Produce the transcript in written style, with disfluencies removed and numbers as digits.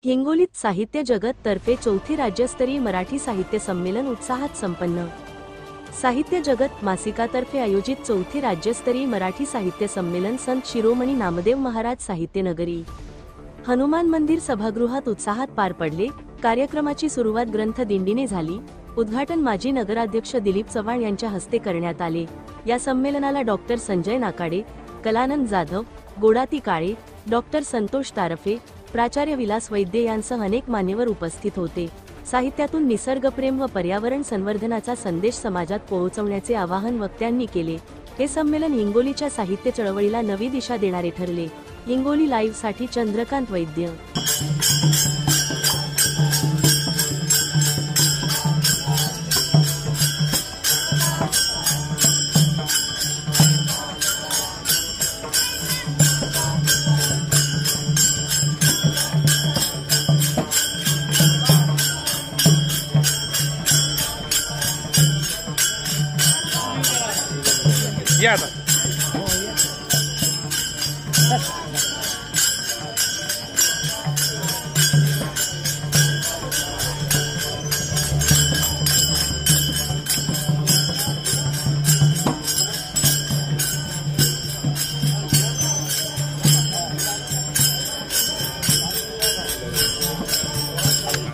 हिंगोलीत साहित्य जगत तर्फे चौथी राज्यस्तरीय मराठी साहित्य संमेलन उत्साहात संपन्न। साहित्य जगत मासिकातर्फे आयोजित चौथी राज्यस्तरीय मराठी साहित्य संमेलन संत शिरोमणी नामदेव महाराज साहित्य नगरी हनुमान मंदिर सभागृहात उत्साहात पार पडले। कार्यक्रमाची सुरुवात ग्रंथ दिंडीने झाली। उद्घाटन माजी नगराध्यक्ष दिलीप चव्हाण यांच्या हस्ते करण्यात आले। या संमेलनाला डॉक्टर संजय नाकाडे, कलानंद जाधव, गोडाती काळे, डॉक्टर संतोष तारफे, प्राचार्य विलास वैद्य यांसह अनेक मान्यवर उपस्थित होते। साहित्यातून निसर्गप्रेम व पर्यावरण संवर्धनाचा संदेश समाजात पोहोचवण्याचे आवाहन वक्त्यांनी केले। हे संमेलन हिंगोलीच्या साहित्य चळवळीला नवी दिशा देणारे ठरले। हिंगोली लाईव्ह साठी चंद्रकांत वैद्य। या आता